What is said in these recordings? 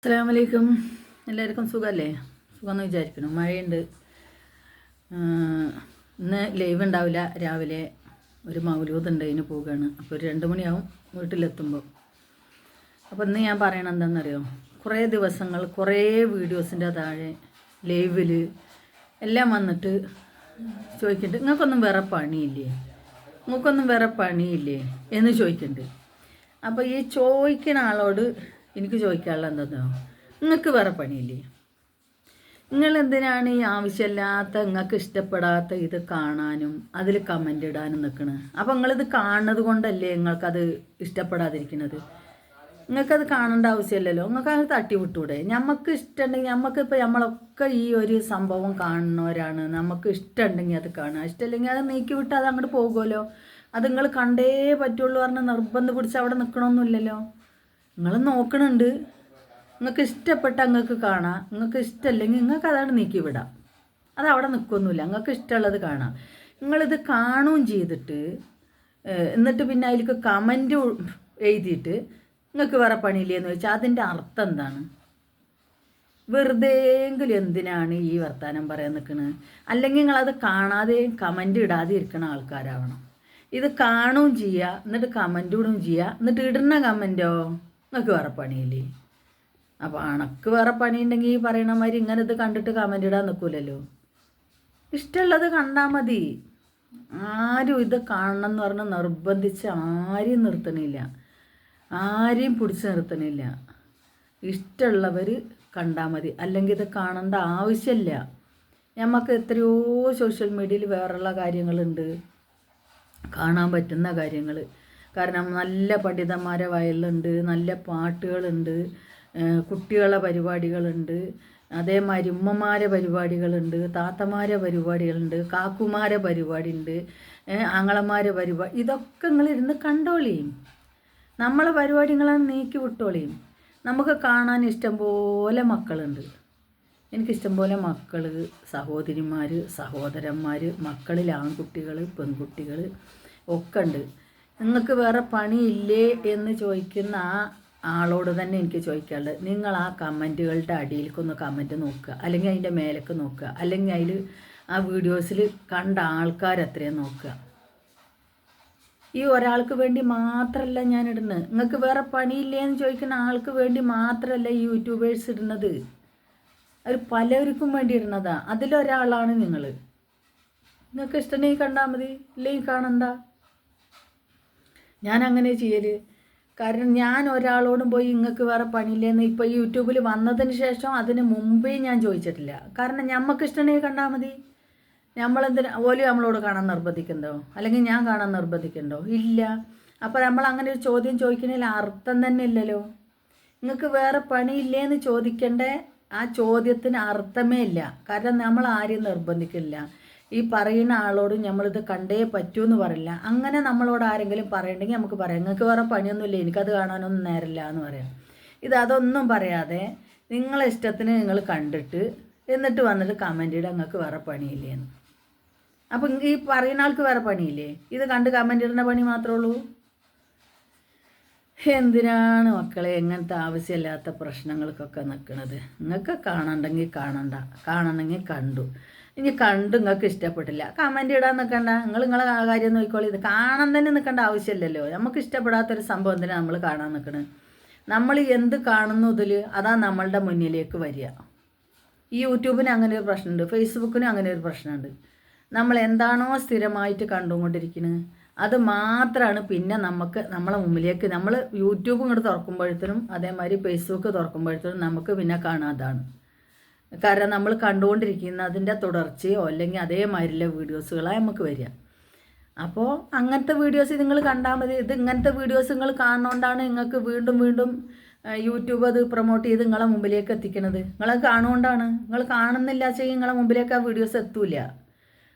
അസ്സലാമലൈക്കും. എല്ലാവർക്കും സുഖമല്ലേ? സുഖമെന്ന് വിചാരിക്കണം. മഴയുണ്ട്. ഇന്ന് ലൈവ് ഉണ്ടാവില്ല. രാവിലെ ഒരു മൗലൂദുണ്ട്, അതിന് പോവുകയാണ്. അപ്പോൾ ഒരു 2 മണിയാവും വീട്ടിലെത്തുമ്പോൾ. അപ്പോൾ ഇന്ന് ഞാൻ പറയണത് എന്താണെന്നറിയോ? കുറേ ദിവസങ്ങൾ കുറേ വീഡിയോസിൻ്റെ താഴെ ലൈവിൽ എല്ലാം വന്നിട്ട് ചോദിക്കുന്നുണ്ട്, നിങ്ങൾക്കൊന്നും വേറെ പണിയില്ലേ എന്ന് ചോദിക്കുന്നുണ്ട്. അപ്പോൾ ഈ ചോദിക്കുന്ന ആളോട് എനിക്ക് ചോദിക്കാനുള്ള എന്താ, നിങ്ങൾക്ക് വേറെ പണിയില്ലേ? നിങ്ങൾ എന്തിനാണ് ഈ ആവശ്യമില്ലാത്ത നിങ്ങൾക്ക് ഇഷ്ടപ്പെടാത്ത ഇത് കാണാനും അതിൽ കമൻ്റ് ഇടാനും നിൽക്കണത്? അപ്പം നിങ്ങളിത് കാണുന്നത് കൊണ്ടല്ലേ നിങ്ങൾക്കത് ഇഷ്ടപ്പെടാതിരിക്കുന്നത്? നിങ്ങൾക്കത് കാണേണ്ട ആവശ്യമില്ലല്ലോ. നിങ്ങൾക്ക് അത് തട്ടി വിട്ടൂടെ? നമുക്ക് ഇഷ്ടമുണ്ടെങ്കിൽ നമുക്കിപ്പോൾ നമ്മളൊക്കെ ഈ ഒരു സംഭവം കാണുന്നവരാണ്. നമുക്ക് ഇഷ്ടമുണ്ടെങ്കിൽ അത് കാണുക, ഇഷ്ടമില്ലെങ്കിൽ അത് നീക്കി വിട്ട് അത് അങ്ങോട്ട് പോകുമല്ലോ. അത് നിങ്ങൾ കണ്ടേ പറ്റുള്ളൂ പറഞ്ഞ് നിർബന്ധം പിടിച്ച് അവിടെ നിൽക്കണമെന്നില്ലല്ലോ. നിങ്ങൾ നോക്കണുണ്ട്, നിങ്ങൾക്ക് ഇഷ്ടപ്പെട്ട നിങ്ങൾക്ക് കാണാം, നിങ്ങൾക്ക് ഇഷ്ടമല്ലെങ്കിൽ നിങ്ങൾക്ക് അതാണ് നീക്കി വിടാം. അത് അവിടെ നിൽക്കൊന്നുമില്ല. നിങ്ങൾക്ക് ഇഷ്ടമുള്ളത് കാണാം. നിങ്ങളിത് കാണുകയും ചെയ്തിട്ട് എന്നിട്ട് പിന്നെ അതിലേക്ക് കമൻറ്റ് എഴുതിയിട്ട് നിങ്ങൾക്ക് വേറെ പണിയില്ലേന്ന് ചോദിച്ചാൽ അതിൻ്റെ അർത്ഥം എന്താണ്? വെറുതെയെങ്കിലും എന്തിനാണ് ഈ വർത്തമാനം പറയാൻ നിൽക്കുന്നത്? അല്ലെങ്കിൽ നിങ്ങളത് കാണാതെ കമൻറ്റ് ഇടാതെ ഇരിക്കുന്ന ആൾക്കാരാവണം. ഇത് കാണുകയും ചെയ്യുക, എന്നിട്ട് കമൻറ്റ് ഇടുകയും ചെയ്യുക, എന്നിട്ട് ഇടുന്ന കമൻറ്റോ നിങ്ങൾക്ക് വേറെ പണിയില്ലേ? അപ്പോൾ അണക്ക് വേറെ പണിയുണ്ടെങ്കിൽ ഈ പറയണ മാതിരി ഇങ്ങനെ ഇത് കണ്ടിട്ട് കമൻ്റ് ഇടാൻ നിൽക്കില്ലല്ലോ. ഇഷ്ടമുള്ളത് കണ്ടാൽ മതി. ആരും ഇത് കാണണം എന്ന് പറഞ്ഞ് നിർബന്ധിച്ച് ആരെയും നിർത്തണില്ല, ആരെയും പിടിച്ച് നിർത്തണില്ല. ഇഷ്ടമുള്ളവർ കണ്ടാൽ മതി, അല്ലെങ്കിൽ ഇത് കാണേണ്ട ആവശ്യമില്ല. നമുക്ക് എത്രയോ സോഷ്യൽ മീഡിയയിൽ വേറെയുള്ള കാര്യങ്ങളുണ്ട്, കാണാൻ പറ്റുന്ന കാര്യങ്ങൾ. കാരണം നല്ല പണ്ഡിതന്മാരെ വയലുണ്ട്, നല്ല പാട്ടുകളുണ്ട്, കുട്ടികളെ പരിപാടികളുണ്ട്, അതേമാതിരി ഉമ്മമാരെ പരിപാടികളുണ്ട്, താത്തമാരെ പരിപാടികളുണ്ട്, കാക്കുമാരെ പരിപാടിയുണ്ട്, ആങ്ങളമാരെ പരിപാടി. ഇതൊക്കെ നിങ്ങളിരുന്ന് കണ്ടോളിയും. നമ്മളെ പരിപാടികളാണ് നീക്കി വിട്ടോളിയും. നമുക്ക് കാണാൻ ഇഷ്ടംപോലെ മക്കളുണ്ട്. എനിക്കിഷ്ടംപോലെ മക്കൾ, സഹോദരിമാർ, സഹോദരന്മാർ, മക്കളിൽ ആൺകുട്ടികൾ, പെൺകുട്ടികൾ ഒക്കെ ഉണ്ട്. നിങ്ങൾക്ക് വേറെ പണിയില്ലേ എന്ന് ചോദിക്കുന്ന ആ ആളോട് തന്നെ എനിക്ക് ചോദിക്കാനുള്ളത്, നിങ്ങൾ ആ കമൻറ്റുകളുടെ അടിയിലേക്കൊന്ന് കമൻറ്റ് നോക്കുക, അല്ലെങ്കിൽ അതിൻ്റെ മേലേക്ക് നോക്കുക, അല്ലെങ്കിൽ അതിൽ ആ വീഡിയോസിൽ കണ്ട ആൾക്കാരെത്രയും നോക്കുക. ഈ ഒരാൾക്ക് വേണ്ടി മാത്രമല്ല ഞാൻ ഇടുന്നത്. നിങ്ങൾക്ക് വേറെ പണിയില്ലേ എന്ന് ചോദിക്കുന്ന ആൾക്ക് വേണ്ടി മാത്രമല്ല ഈ യൂട്യൂബേഴ്സ് ഇടുന്നത്. അത് പലർക്കും വേണ്ടി ഇടുന്നതാണ്. അതിലൊരാളാണ് നിങ്ങൾ. നിങ്ങൾക്ക് ഇഷ്ടമെങ്കിൽ കണ്ടാൽ മതി, ഇല്ലെങ്കിൽ കാണണ്ട. ഞാൻ അങ്ങനെ ചെയ്യല്. കാരണം ഞാൻ ഒരാളോടും പോയി നിങ്ങൾക്ക് വേറെ പണിയില്ലെന്ന് ഇപ്പോൾ യൂട്യൂബിൽ വന്നതിന് ശേഷം അതിന് മുമ്പേ ഞാൻ ചോദിച്ചിട്ടില്ല. കാരണം നമുക്ക് ഇഷ്ടമെങ്കിൽ കണ്ടാൽ മതി. നമ്മളെന്തിനാ ഓല് നമ്മളോട് കാണാൻ നിർബന്ധിക്കണ്ടോ? അല്ലെങ്കിൽ ഞാൻ കാണാൻ നിർബന്ധിക്കണ്ടോ? ഇല്ല. അപ്പോൾ നമ്മൾ അങ്ങനെ ഒരു ചോദ്യം ചോദിക്കുന്നതിൽ അർത്ഥം തന്നെ ഇല്ലല്ലോ. നിങ്ങൾക്ക് വേറെ പണിയില്ലേന്ന് ചോദിക്കേണ്ട ആ ചോദ്യത്തിന് അർത്ഥമേ ഇല്ല. കാരണം നമ്മൾ ആരെയും നിർബന്ധിക്കില്ല. ഈ പറയുന്ന ആളോട് നമ്മളിത് കണ്ടേ പറ്റൂ എന്ന് പറയില്ല. അങ്ങനെ നമ്മളോട് ആരെങ്കിലും പറയണമെങ്കിൽ നമുക്ക് പറയാം, നിങ്ങൾക്ക് വേറെ പണിയൊന്നുമില്ല, എനിക്കത് കാണാനൊന്നും നേരമില്ല എന്ന് പറയാം. അതൊന്നും പറയാതെ നിങ്ങളെ ഇഷ്ടത്തിന് നിങ്ങൾ കണ്ടിട്ട് എന്നിട്ട് വന്നിട്ട് കമൻ്റ് ഇടുക, നിങ്ങൾക്ക് വേറെ പണിയില്ലേന്ന്. അപ്പം ഈ പറയുന്ന ആൾക്ക് വേറെ പണിയില്ലേ? ഇത് കണ്ട് കമൻ്റ് ഇടുന്ന പണി മാത്രമേ ഉള്ളൂ. എന്തിനാണ് മക്കളെ എങ്ങനത്തെ ആവശ്യമില്ലാത്ത പ്രശ്നങ്ങൾക്കൊക്കെ നിൽക്കുന്നത്? നിങ്ങൾക്ക് കാണണ്ടെങ്കിൽ കാണണമെങ്കിൽ കണ്ടു. ഇനി കണ്ടു നിങ്ങൾക്ക് ഇഷ്ടപ്പെട്ടില്ല, കമൻ്റ് ഇടാൻ നിൽക്കണ്ട. നിങ്ങളെ കാര്യം നോക്കിക്കോളി. ഇത് കാണാൻ തന്നെ നിൽക്കേണ്ട ആവശ്യമില്ലല്ലോ. നമുക്ക് ഇഷ്ടപ്പെടാത്തൊരു സംഭവം എന്തിനാ നമ്മൾ കാണാൻ നിൽക്കണത്? നമ്മൾ എന്ത് കാണുന്നു ഇതിൽ അതാ നമ്മളുടെ മുന്നിലേക്ക് വരിക. ഈ യൂട്യൂബിന് അങ്ങനെ ഒരു പ്രശ്നമുണ്ട്, ഫേസ്ബുക്കിനും അങ്ങനെ ഒരു പ്രശ്നമുണ്ട്. നമ്മൾ എന്താണോ സ്ഥിരമായിട്ട് കണ്ടുകൊണ്ടിരിക്കുന്നത് അത് മാത്രമാണ് പിന്നെ നമ്മളെ മുമ്പിലേക്ക്. നമ്മൾ യൂട്യൂബ് ഇങ്ങോട്ട് തുറക്കുമ്പോഴത്തേനും അതേമാതിരി ഫേസ്ബുക്ക് തുറക്കുമ്പോഴത്തേനും നമുക്ക് പിന്നെ കാണാതാണ്. കാരണം നമ്മൾ കണ്ടുകൊണ്ടിരിക്കുന്ന അതിൻ്റെ തുടർച്ചയോ അല്ലെങ്കിൽ അതേമാതിരിയുള്ള വീഡിയോസുകളാണ് നമുക്ക് വരിക. അപ്പോൾ അങ്ങനത്തെ വീഡിയോസ് നിങ്ങൾ കണ്ടാൽ മതി. ഇത് ഇങ്ങനത്തെ വീഡിയോസ് നിങ്ങൾ കാണുന്നതുകൊണ്ടാണ് നിങ്ങൾക്ക് വീണ്ടും വീണ്ടും യൂട്യൂബ് അത് പ്രൊമോട്ട് ചെയ്ത് നിങ്ങളെ മുമ്പിലേക്ക് എത്തിക്കുന്നത്. നിങ്ങളത് കാണുകൊണ്ടാണ്. നിങ്ങൾ കാണുന്നില്ല ചെയ്യും നിങ്ങളെ മുമ്പിലേക്ക് ആ വീഡിയോസ് എത്തൂല.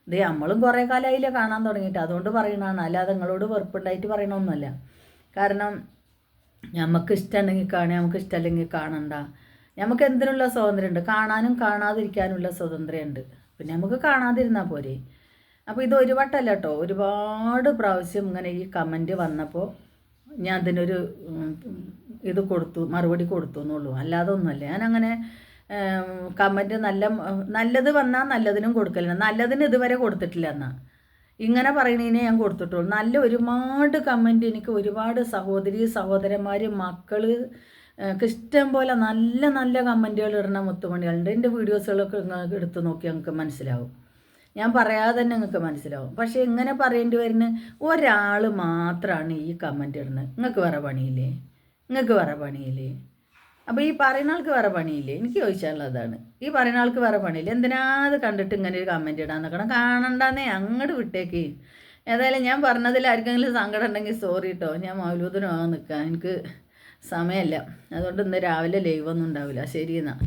ഇത് നമ്മളും കുറേ കാലമായില്ലേ കാണാൻ തുടങ്ങിയിട്ട്, അതുകൊണ്ട് പറയണതാണ്. അല്ലാതെ നിങ്ങളോട് വെറുപ്പുണ്ടായിട്ട് പറയണമൊന്നുമല്ല. കാരണം നമുക്ക് ഇഷ്ടമുണ്ടെങ്കിൽ കാണുക, നമുക്ക് ഇഷ്ടമല്ലെങ്കിൽ കാണണ്ട. നമുക്ക് എന്തിനുള്ള സ്വാതന്ത്ര്യമുണ്ട്? കാണാനും കാണാതിരിക്കാനുള്ള സ്വാതന്ത്ര്യമുണ്ട്. പിന്നെ നമുക്ക് കാണാതിരുന്നാൽ പോരെ. അപ്പോൾ ഇത് ഒരു വട്ടമല്ല കേട്ടോ, ഒരുപാട് പ്രാവശ്യം ഇങ്ങനെ ഈ കമൻറ്റ് വന്നപ്പോൾ ഞാൻ അതിനൊരു ഇത് കൊടുത്തു, മറുപടി കൊടുത്തു എന്നുള്ളൂ, അല്ലാതെ ഒന്നുമല്ല. ഞാനങ്ങനെ കമൻറ്റ് നല്ലത് വന്നാൽ നല്ലതിനും കൊടുക്കലില്ല, നല്ലതിന് ഇതുവരെ കൊടുത്തിട്ടില്ല. എന്നാൽ ഇങ്ങനെ പറയണതിനെ ഞാൻ കൊടുത്തിട്ടുള്ളൂ. നല്ല ഒരുപാട് കമൻറ്റ് എനിക്ക് ഒരുപാട് സഹോദരന്മാർ മക്കൾ ഇഷ്ടം പോലെ നല്ല നല്ല കമൻറ്റുകൾ ഇടുന്ന മുത്തുമണികളുണ്ട്. എൻ്റെ വീഡിയോസുകളൊക്കെ നിങ്ങൾക്ക് എടുത്ത് നോക്കി നിങ്ങൾക്ക് മനസ്സിലാവും, ഞാൻ പറയാതെ തന്നെ നിങ്ങൾക്ക് മനസ്സിലാവും. പക്ഷേ ഇങ്ങനെ പറയേണ്ടി വരുന്ന ഒരാൾ മാത്രമാണ് ഈ കമൻറ്റ് ഇടുന്നത്. നിങ്ങൾക്ക് വേറെ പണിയില്ലേ? അപ്പോൾ ഈ പറയുന്ന ആൾക്ക് വേറെ പണിയില്ലേ? എനിക്ക് ചോദിച്ചാലുള്ളതാണ്, ഈ പറയുന്ന ആൾക്ക് വേറെ പണിയില്ലേ? എന്തിനാ അത് കണ്ടിട്ട് ഇങ്ങനെ ഒരു കമൻറ്റ് ഇടാൻ നിൽക്കണം? കാണണ്ടെന്നേ അങ്ങോട്ട് വിട്ടേക്ക്. ഏതായാലും ഞാൻ പറഞ്ഞതിൽ ആർക്കെങ്കിലും സങ്കടം ഉണ്ടെങ്കിൽ സോറി കേട്ടോ. ഞാൻ മൗലൂദിനാകാൻ നിൽക്കാം, എനിക്ക് സമയമില്ല, അതുകൊണ്ട് ഇന്ന് രാവിലെ ലൈവ് ഒന്നും ഉണ്ടാവില്ല. ശരി എന്നാൽ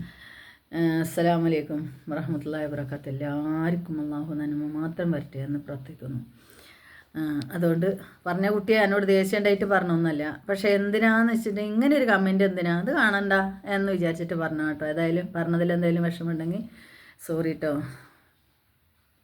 അസ്സലാമു അലൈക്കും വറഹ്മത്തുള്ളാഹി വബറകാതുഹു. എല്ലാവർക്കും അല്ലാഹു നന്മ മാത്രം വരട്ടെ എന്ന് പ്രാർത്ഥിക്കുന്നു. അതുകൊണ്ട് പറഞ്ഞ കുട്ടിയെ എന്നോട് ദേഷ്യം ഉണ്ടായിട്ട് പറഞ്ഞൊന്നുമല്ല. പക്ഷേ എന്തിനാന്ന് വെച്ചിട്ടുണ്ടെങ്കിൽ ഇങ്ങനെ ഒരു കമൻറ്റ് എന്തിനാ, അത് കാണണ്ട എന്ന് വിചാരിച്ചിട്ട് പറഞ്ഞു കേട്ടോ. ഏതായാലും പറഞ്ഞതിൽ എന്തെങ്കിലും വിഷമമുണ്ടെങ്കിൽ സോറി കേട്ടോ.